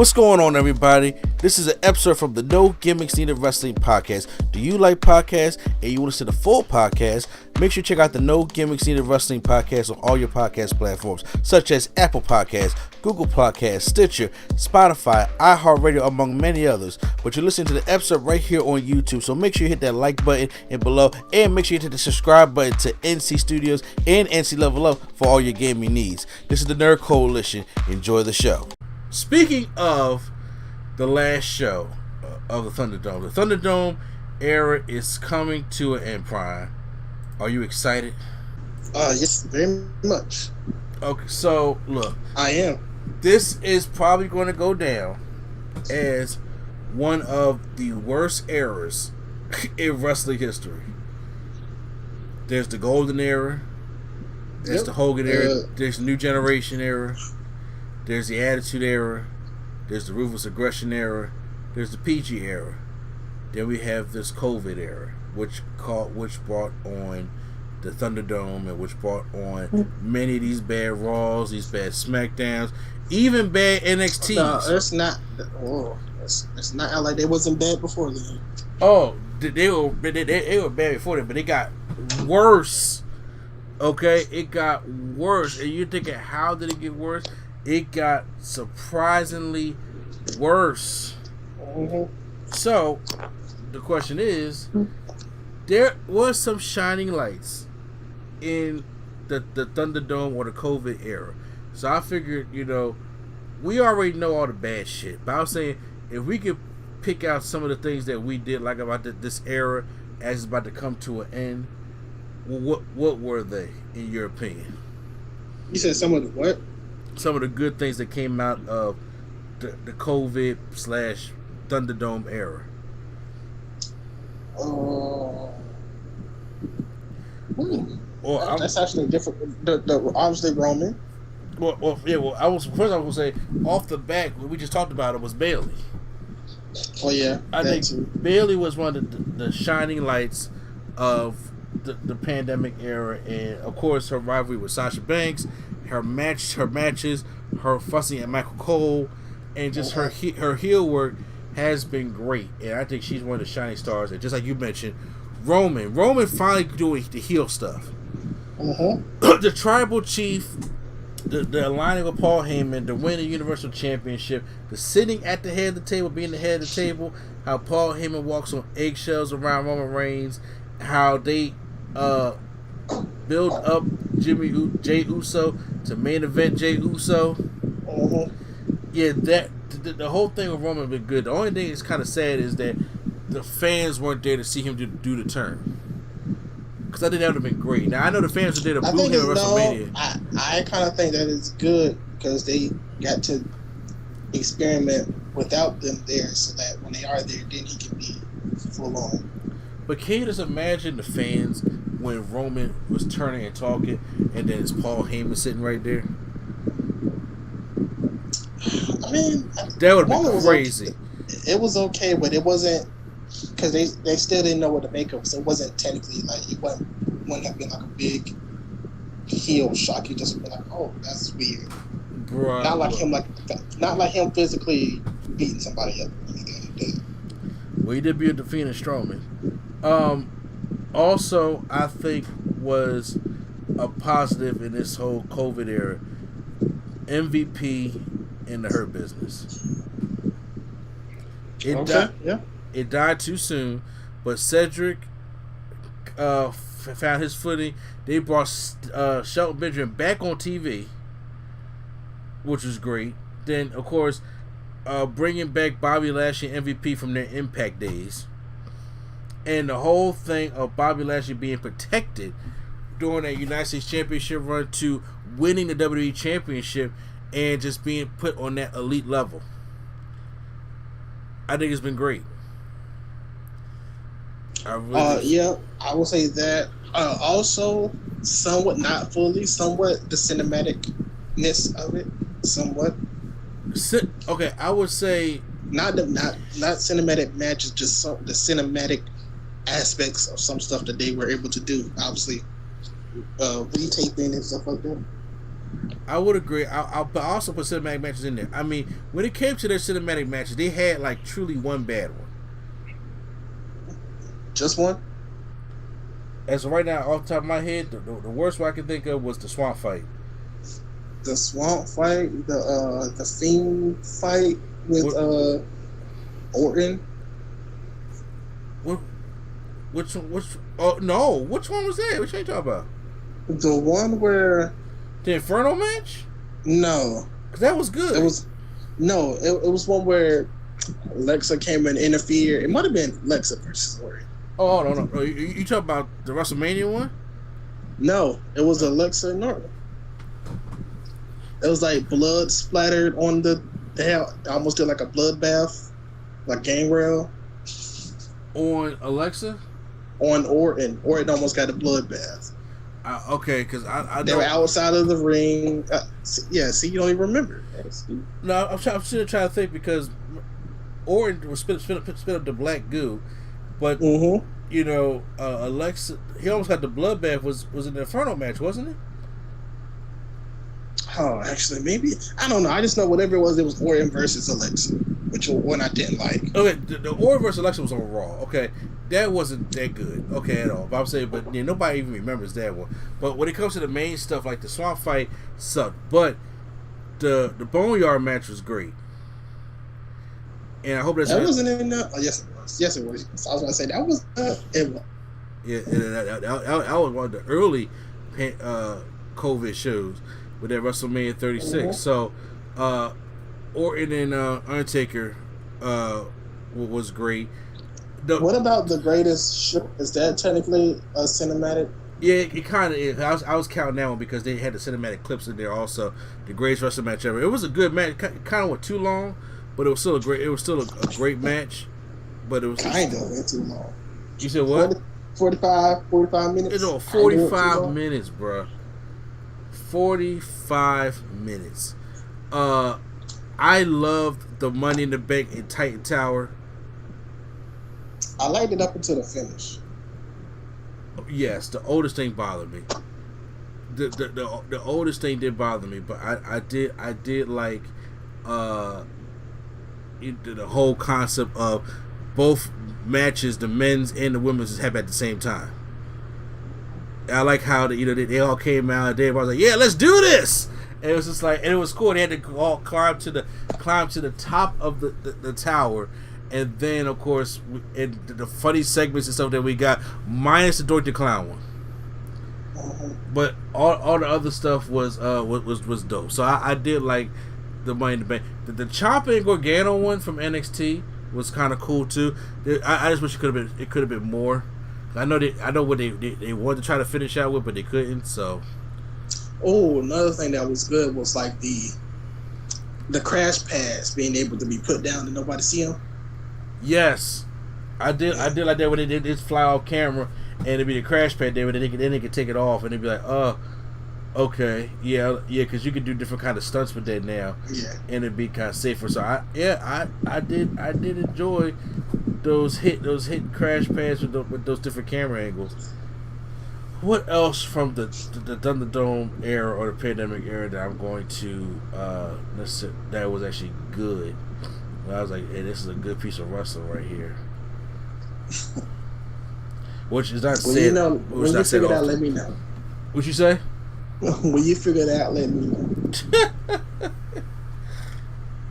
What's going on, everybody? This is an episode from the No Gimmicks Needed Wrestling podcast. Do you like podcasts and you want to see the full podcast? Make sure you check out the No Gimmicks Needed Wrestling podcast on all your podcast platforms, such as Apple Podcasts, Google Podcasts, Stitcher, Spotify, iHeartRadio, among many others. But you're listening to the episode right here on YouTube, so make sure you hit that like button and below, and make sure you hit the subscribe button to NC Studios and NC Level Up for all your gaming needs. This is the Nerd Coalition. Enjoy the show. Speaking of the last show of the Thunderdome era is coming to an end, Prime. Are you excited? Yes, very much. Okay, so look. I am. This is probably going to go down as one of the worst eras in wrestling history. There's the Golden Era. There's the Hogan era. There's the New Generation era. There's the Attitude Era. There's the Ruthless Aggression Era. There's the PG Era. Then we have this COVID era, which brought on the Thunderdome, and which brought on many of these bad Raws, these bad Smackdowns, even bad NXTs. No, it's not. It's not like they wasn't bad before then. Oh, they were bad before then, but it got worse. Okay, it got worse, and you're thinking, how did it get worse? It got surprisingly worse. Mm-hmm. So, the question is, there was some shining lights in the Thunderdome or the COVID era. So I figured, we already know all the bad shit. But I was saying, if we could pick out some of the things that we did like about this era as it's about to come to an end, what were they, in your opinion? You said some of the what? Some of the good things that came out of the COVID / Thunderdome era. That's actually different. The obviously Roman. Well, I was gonna say off the back. We just talked about it was Bayley. Oh yeah, I think Bayley was one of the shining lights of the pandemic era, and of course her rivalry with Sasha Banks. Her matches, her fussing at Michael Cole, and just her heel work has been great. And I think she's one of the shining stars. And just like you mentioned, Roman finally doing the heel stuff. Mm-hmm. The Tribal Chief, the aligning with Paul Heyman, the winning Universal Championship, the sitting at the head of the table, being the head of the table, how Paul Heyman walks on eggshells around Roman Reigns, how they build up Jey Uso to main event Jey Uso. Mm-hmm. Yeah, the whole thing with Roman been good. The only thing that's kind of sad is that the fans weren't there to see him do the turn. Because I think that would have been great. Now I know the fans were there to boo him at WrestleMania. I kind of think that it's good because they got to experiment without them there, so that when they are there, then he can be full on. But can you just imagine the fans when Roman was turning and talking, and then it's Paul Heyman sitting right there? I mean, that would have been crazy. It was okay, but it wasn't, because they still didn't know what to make of it, so it wasn't technically like, it wouldn't have been like a big heel shock. You just been like, oh, that's weird. Bruh, not like him physically beating somebody up. Well, he did be defeating Strowman. Also, I think was a positive in this whole COVID era, MVP in the Hurt Business. It died too soon, but Cedric found his footing. They brought Shelton Benjamin back on TV, which was great. Then, of course, bringing back Bobby Lashley and MVP from their Impact days. And the whole thing of Bobby Lashley being protected during that United States Championship run to winning the WWE Championship and just being put on that elite level. I think it's been great. I will say that. Also, somewhat, not fully, somewhat the cinematicness of it, somewhat. Okay, I would say not cinematic matches, just the cinematic aspects of some stuff that they were able to do. Obviously, retaping and stuff like that. I would agree. But I also put cinematic matches in there. I mean, when it came to their cinematic matches, they had like truly one bad one. Just one? As of right now, off the top of my head, the worst one I can think of was the swamp fight. The swamp fight, the Fiend fight with Orton. Which oh no, which one was that? What you talking about? The one where the Inferno match? No, because that was good. It was one where Alexa came and interfered. It might have been Alexa versus Orton. Oh no! You talking about the WrestleMania one? No, it was Alexa and Orton. It was like blood splattered on they almost did like a bloodbath, like Gangrel. On Alexa? On Orton. Orton almost got a bloodbath. Okay, because I they were outside of the ring. See, you don't even remember. No, I'm still trying to think because Orton was spit up the black goo, but you know, Alexa, he almost got the bloodbath. Was an Inferno match, wasn't it? Oh, actually, maybe I don't know. I just know whatever it was Orton versus Alexa, which one I didn't like. Okay, the Orton versus Alexa was on Raw. Okay, that wasn't that good. Okay, at all. But I'm saying, but nobody even remembers that one. But when it comes to the main stuff, like the swamp fight, sucked. But the Boneyard match was great, and I hope that wasn't in the. Oh, yes, it was. Yes, it was. I was going to say that was. It was. Yeah, that was one of the early COVID shows with that WrestleMania 36. So, Orton and Undertaker was great. What about the greatest show? Is that technically a cinematic? Yeah, it kind of is. I was counting that one because they had the cinematic clips in there also. The greatest wrestling match ever. It was a good match. Kind of went too long, but it was still a great match. But it was kind of went too long. You said what? 45 minutes. It's on 45 minutes, bro. 45 minutes. I loved the Money in the Bank in Titan Tower. I liked it up until the finish. Yes, the oldest thing bothered me. The oldest thing did bother me, but I did like the whole concept of both matches, the men's and the women's, happened at the same time. I like how they all came out and everybody was like, yeah, let's do this. And it was just like, and it was cool. They had to all climb to the top of the tower, and then of course, and the funny segments and stuff that we got, minus the Dorothy Clown one. But all the other stuff was dope. So I did like the Money in the Bank. The Ciampa and Gargano one from NXT was kind of cool too. I just wish it could have been more. I know what they wanted to try to finish out with, but they couldn't. So. Oh, another thing that was good was like the crash pads being able to be put down and nobody see them. Yes, I did like that when they just fly off camera and it'd be the crash pad there, but then they could take it off and they'd be like, oh, okay, yeah, because you could do different kind of stunts with that now. Yeah, and it'd be kind of safer. So I did enjoy those hit crash pads with those different camera angles. What else from the Thunderdome era or the pandemic era that I'm going to that was actually good? Well, I was like, hey, this is a good piece of wrestling right here. Which is not said. When you figure it out, let me know. What you say? When you figure it out, let me know.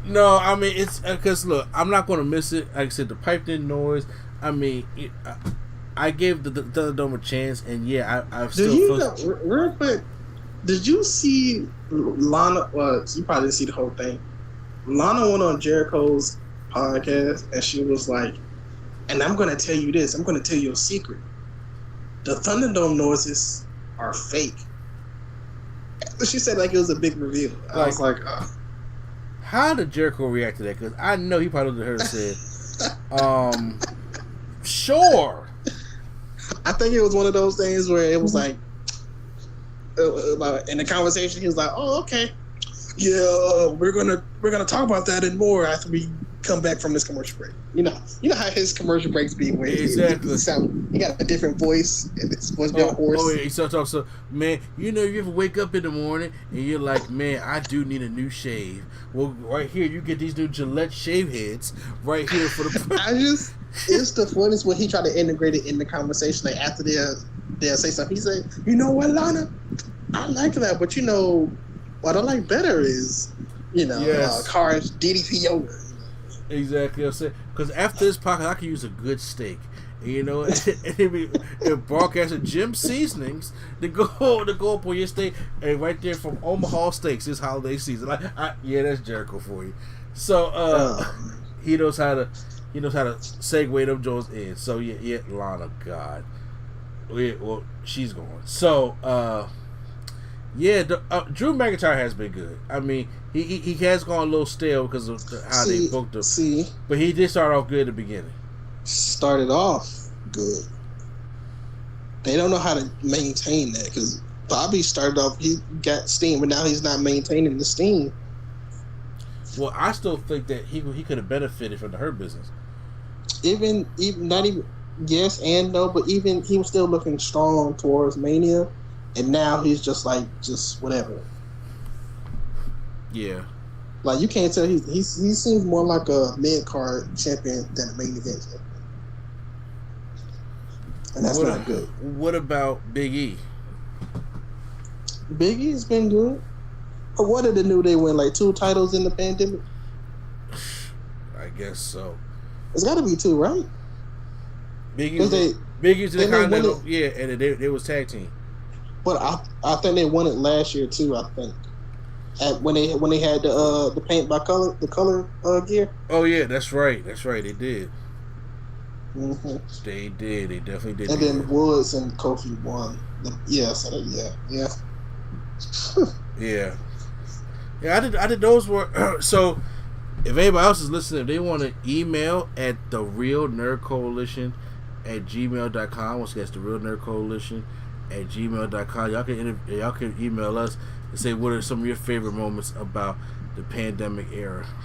No, I mean it's because look, I'm not going to miss it. Like I said, the piped in noise. I mean, I gave the Thunderdome a chance, and yeah, I've still. Real quick, did you see Lana? Well, you probably didn't see the whole thing. Lana went on Jericho's podcast, and she was like, "And I'm going to tell you this. I'm going to tell you a secret. The Thunderdome noises are fake." She said like it was a big reveal. I was like, how did Jericho react to that? Because I know he probably would have heard said, sure. I think it was one of those things where it was like, in the conversation, he was like, "Oh, okay, yeah, we're gonna talk about that and more after we come back from this commercial break. You know how his commercial breaks be where Exactly. he got a different voice and it's supposed to be a horse. Oh yeah, so man, you ever wake up in the morning and you're like, man, I do need a new shave. Well, right here you get these new Gillette shave heads right here for the. It's the funniest when he tried to integrate it in the conversation. Like after they'll say something, he said, "You know what, Lana? I like that, but what I like better is, cars DDP yoga." Exactly, I'm saying, because after this podcast, I can use a good steak. And broadcasting Jim Seasonings to go up on your steak, and right there from Omaha Steaks this holiday season. That's Jericho for you. So he knows how to segue them Jones in. So Lana, God, well she's gone. So Drew McIntyre has been good. I mean, he has gone a little stale because of how they booked him. But he did start off good at the beginning. Started off good. They don't know how to maintain that because Bobby started off, he got steam, but now he's not maintaining the steam. Well, I still think that he could have benefited from the Hurt Business. Even not even yes and no, but even he was still looking strong towards Mania, and now he's just whatever. Yeah. Like you can't tell he seems more like a mid card champion than a main event champion. And that's not good. What about Big E? Big E's been good. What did the New Day win? Like 2 titles in the pandemic? I guess so. It's got to be 2, right? Big E's in the Continental, and they was tag team. But I think they won it last year too. I think when they had the paint by color, the color gear. Oh yeah, that's right. They did. Mm-hmm. They did. They definitely did. And then Woods and Kofi won. Yeah. I did those were so. If anybody else is listening, if they want to email at the Real Nerd Coalition at gmail.com, once again, that's the Real Nerd Coalition at gmail.com. Y'all can email us and say what are some of your favorite moments about the pandemic era.